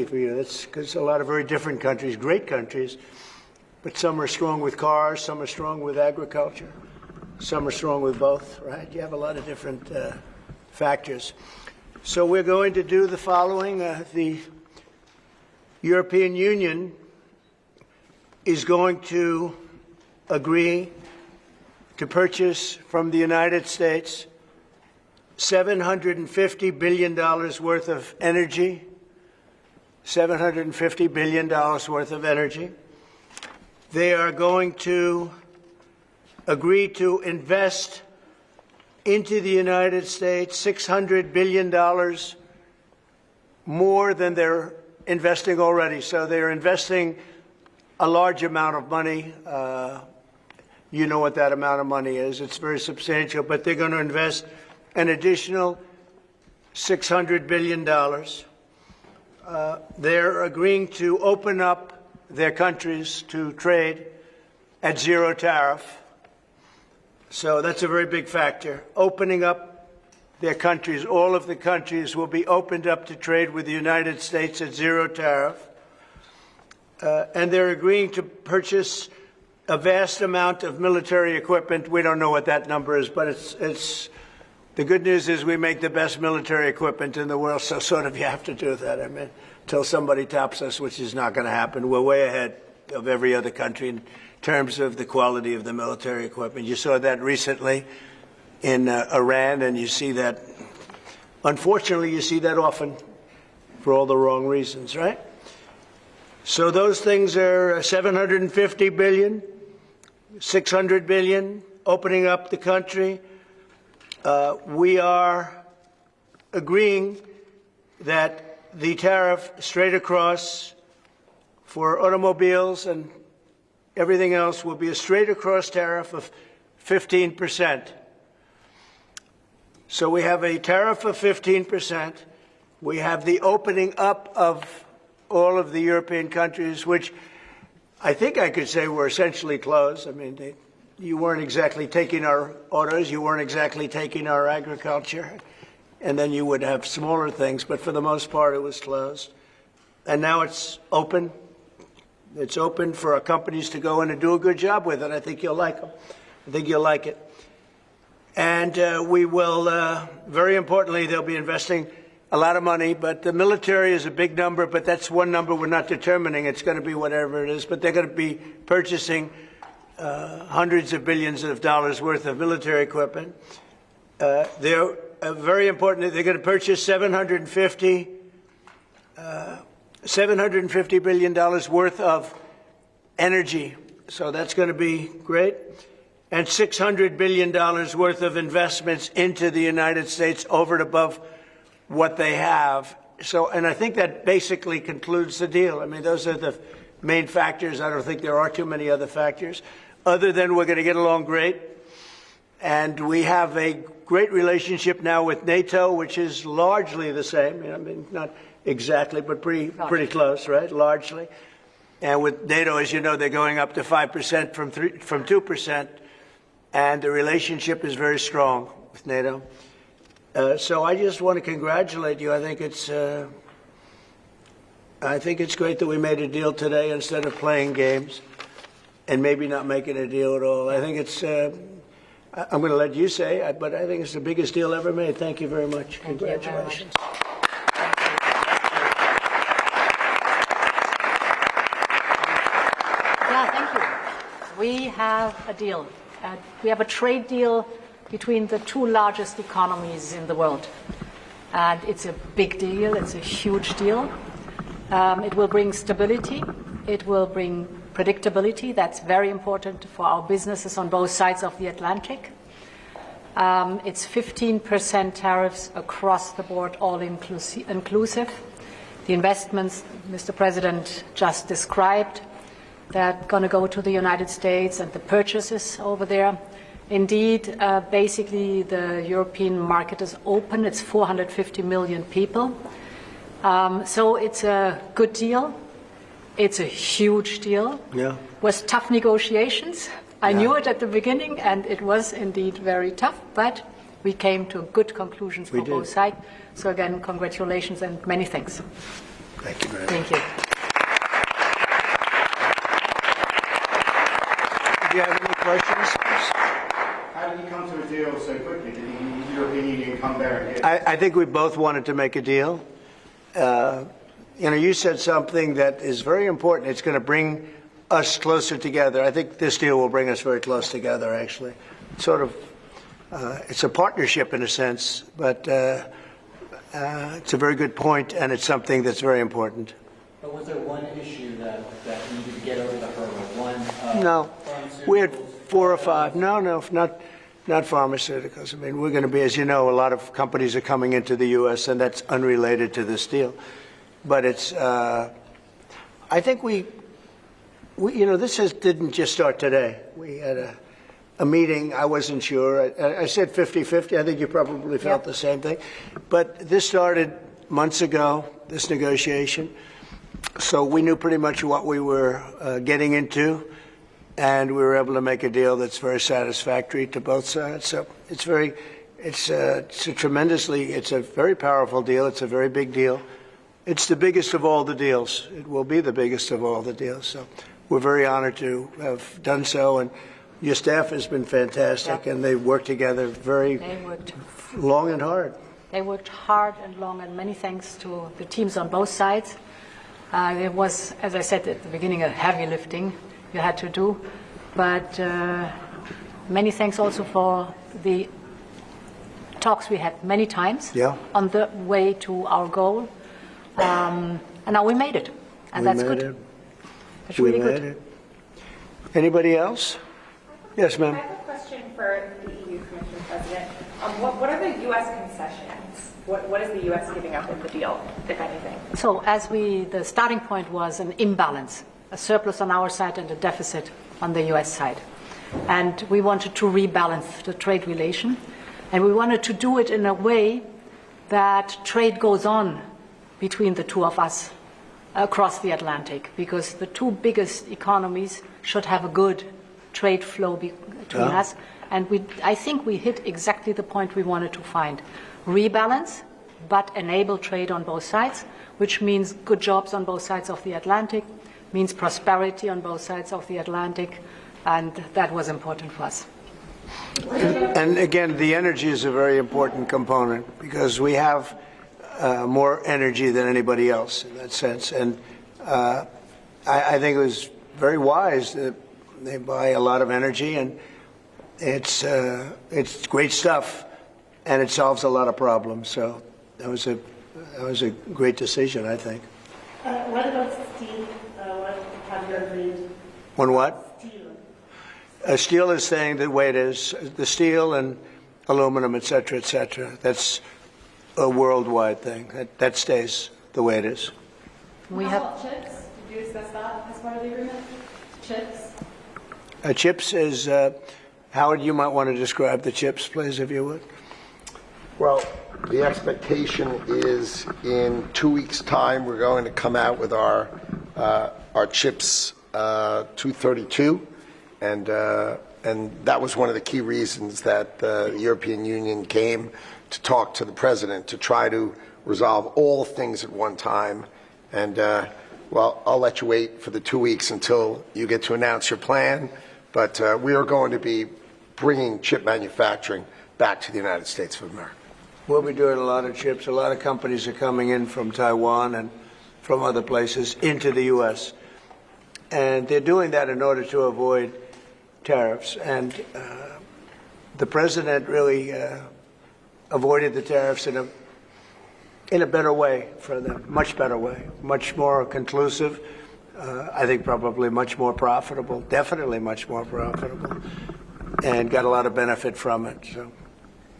for you. That's because a lot of very different countries, great countries, but some are strong with cars, some are strong with agriculture, some are strong with both, right? You have a lot of different factors. So we're going to do the following. The European Union is going to agree to purchase from the United States $750 billion worth of energy, $750 billion worth of energy. They are going to agree to invest into the United States $600 billion more than they're investing already. So they're investing a large amount of money. You know what that amount of money is. It's very substantial, but they're going to invest an additional $600 billion. They're agreeing to open up their countries to trade at zero tariff. So that's a very big factor. Opening up their countries, all of the countries will be opened up to trade with the United States at zero tariff. And they're agreeing to purchase a vast amount of military equipment. We don't know what that number is, but it's the good news is we make the best military equipment in the world, so sort of you have to do that. I mean, until somebody tops us, which is not going to happen. We're way ahead of every other country in terms of the quality of the military equipment. You saw that recently in Iran, and you see that, unfortunately, you see that often for all the wrong reasons, right? So those things are $750 billion, $600 billion, opening up the country. We are agreeing that the tariff straight across for automobiles and everything else will be a straight across tariff of 15%. So we have a tariff of 15%. We have the opening up of all of the European countries, which I think I could say were essentially closed. I mean, you weren't exactly taking our autos, you weren't exactly taking our agriculture, and then you would have smaller things, but for the most part it was closed. And now it's open. It's open for our companies to go in and do a good job with it. I think you'll like them. I think you'll like it. And we will, very importantly, they'll be investing a lot of money, but the military is a big number, but that's one number we're not determining. It's going to be whatever it is, but they're going to be purchasing hundreds of billions of dollars worth of military equipment. They're very important. They're going to purchase $750 billion worth of energy. So that's going to be great. And $600 billion worth of investments into the United States over and above what they have. So, and I think that basically concludes the deal. I mean, those are the main factors. I don't think there are too many other factors, other than we're going to get along great. And we have a great relationship now with NATO, which is largely the same. I mean, not exactly, but pretty close, right? Largely. And with NATO, as you know, they're going up to 5% from 2%. And the relationship is very strong with NATO. So I just want to congratulate you. I think it's great that we made a deal today instead of playing games and maybe not making a deal at all. I think it's, I'm going to let you say it, but I think it's the biggest deal ever made. Thank you very much. Congratulations. Yeah, thank you. We have a deal. We have a trade deal between the two largest economies in the world. And it's a big deal. It's a huge deal. It will bring stability. It will bring predictability. That's very important for our businesses on both sides of the Atlantic. It's 15% tariffs across the board, all inclusive. The investments Mr. President just described, that are going to go to the United States and the purchases over there. Indeed, basically the European market is open. It's 450 million people. So it's a good deal. It's a huge deal. Yeah. It was tough negotiations. I knew it at the beginning, and it was indeed very tough, but we came to good conclusions for both sides. So again, congratulations and many thanks. Thank you very much. I think we both wanted to make a deal. You said something that is very important. It's going to bring us closer together. I think this deal will bring us very close together, actually. Sort of, it's a partnership in a sense, but it's a very good point, and it's something that's very important. But was there one issue that needed to get over the hurdle? No. We had 4 or 5. No, not pharmaceuticals. I mean, we're going to be, as you know, a lot of companies are coming into the U.S., and that's unrelated to this deal. But it's, I think this didn't just start today. We had a meeting. I wasn't sure. I said 50-50. I think you probably felt the same thing. But this started months ago, this negotiation. So we knew pretty much what we were getting into, and we were able to make a deal that's very satisfactory to both sides. So it's a very powerful deal. It's a very big deal. It's the biggest of all the deals. It will be the biggest of all the deals. So we're very honored to have done so, and your staff has been fantastic, and they've worked together long and hard. They worked hard and long, and many thanks to the teams on both sides. It was, as I said at the beginning, a heavy lifting you had to do, but many thanks also for the talks we had many times on the way to our goal, and now we made it, and that's good. It's really good. Anybody else? Yes, ma'am. I have a question for the EU Commission President. What are the U.S. concessions? What is the U.S. giving up in the deal, if anything? So the starting point was an imbalance, a surplus on our side and a deficit on the U.S. side. And we wanted to rebalance the trade relation. And we wanted to do it in a way that trade goes on between the two of us across the Atlantic, because the two biggest economies should have a good trade flow between us. And I think we hit exactly the point we wanted to find. Rebalance, but enable trade on both sides, which means good jobs on both sides of the Atlantic, means prosperity on both sides of the Atlantic, and that was important for us. And again, the energy is a very important component, because we have more energy than anybody else in that sense. And I think it was very wise that they buy a lot of energy, and it's great stuff, and it solves a lot of problems. So that was a great decision, I think. What about steel? Have you agreed? On what? Steel. Steel is staying the way it is. The steel and aluminum, et cetera, et cetera. That's a worldwide thing. That stays the way it is. We How have about chips? Did you discuss that as part of the agreement? Chips? Chips is, Howard, you might want to describe the chips, please, if you would. Well, the expectation is in 2 weeks' time, we're going to come out with our chips 232, and that was one of the key reasons that the European Union came to talk to the president, to try to resolve all things at one time. And well, I'll let you wait for the 2 weeks until you get to announce your plan. But we are going to be bringing chip manufacturing back to the United States of America. We'll be doing a lot of chips. A lot of companies are coming in from Taiwan and from other places into the U.S. And they're doing that in order to avoid tariffs. And the president really avoided the tariffs in a better way for them, much better way, much more conclusive. I think probably much more profitable, definitely much more profitable, and got a lot of benefit from it. So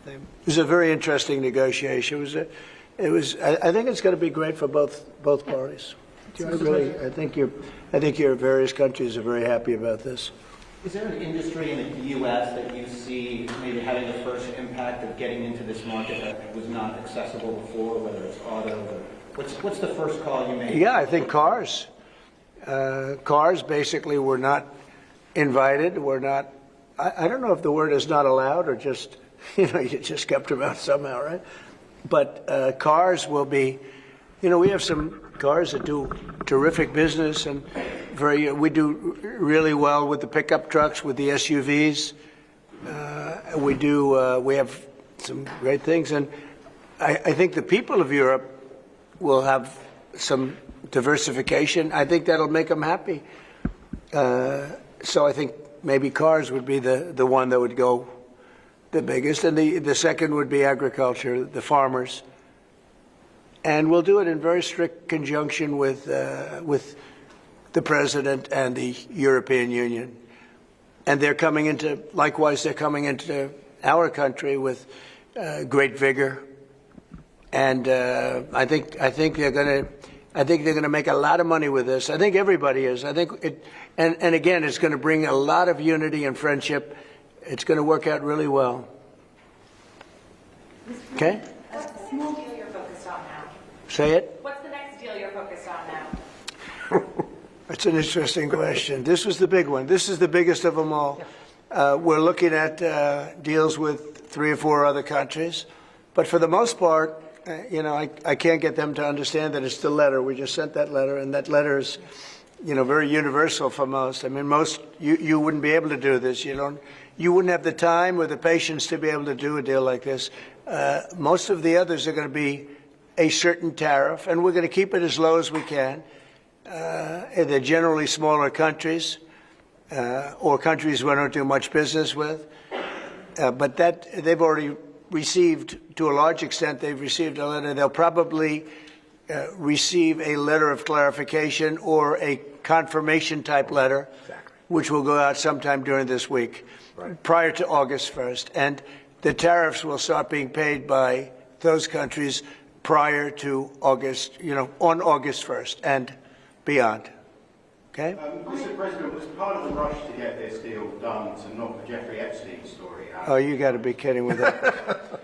it was a very interesting negotiation. I think it's going to be great for both parties. I think your various countries are very happy about this. Is there an industry in the U.S. that you see maybe having the first impact of getting into this market that was not accessible before, whether it's auto or what's the first call you made? Yeah, I think cars. Cars basically were not invited. Were not. I don't know if the word is not allowed or just you just kept them out somehow, right? But cars will be. We have some cars that do terrific business, and we do really well with the pickup trucks, with the SUVs. We have some great things, and I think the people of Europe will have some diversification. I think that'll make them happy. So I think maybe cars would be the one that would go the biggest, and the second would be agriculture, the farmers. And we'll do it in very strict conjunction with the president and the European Union. And they're coming into, likewise, they're coming into our country with great vigor. And I think they're going to make a lot of money with this. I think everybody is. I think it, and again, it's going to bring a lot of unity and friendship. It's going to work out really well. Okay? What's the next deal you're focused on now? Say it. What's the next deal you're focused on now? That's an interesting question. This was the big one. This is the biggest of them all. We're looking at deals with 3 or 4 other countries. But for the most part, I can't get them to understand that it's the letter. We just sent that letter, and that letter is, very universal for most. I mean, most, you wouldn't be able to do this. You wouldn't have the time or the patience to be able to do a deal like this. Most of the others are going to be a certain tariff, and we're going to keep it as low as we can. They're generally smaller countries or countries we don't do much business with. But that they've already received, to a large extent, they've received a letter. They'll probably receive a letter of clarification or a confirmation type letter, which will go out sometime during this week, prior to August 1st. And the tariffs will start being paid by those countries prior to August, on August 1st and beyond. Okay? Mr. President, was part of the rush to get this deal done to knock the Jeffrey Epstein story out? Oh, you got to be kidding with that.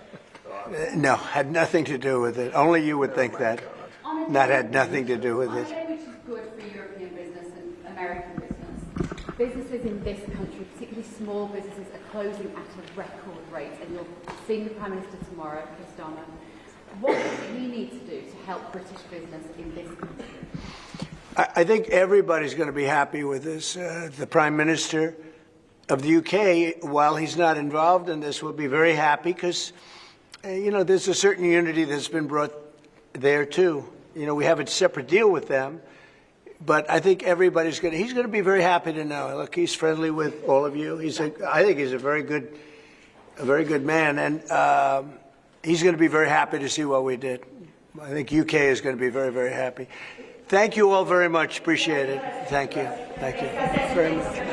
No, had nothing to do with it. Only you would think that. That had nothing to do with On a it. day which is good for European business and American business, businesses in this country, particularly small businesses, are closing at a record rate. And you're seeing the Prime Minister tomorrow, Chris Starmer. What does he need to do to help British business in this country? I think everybody's going to be happy with this. The Prime Minister of the UK, while he's not involved in this, will be very happy because, there's a certain unity that's been brought there too. We have a separate deal with them, but I think he's going to be very happy to know. Look, he's friendly with all of you. I think he's a very good man, and he's going to be very happy to see what we did. I think UK is going to be very, very happy. Thank you all very much. Appreciate it. Thank you. Thank you very much.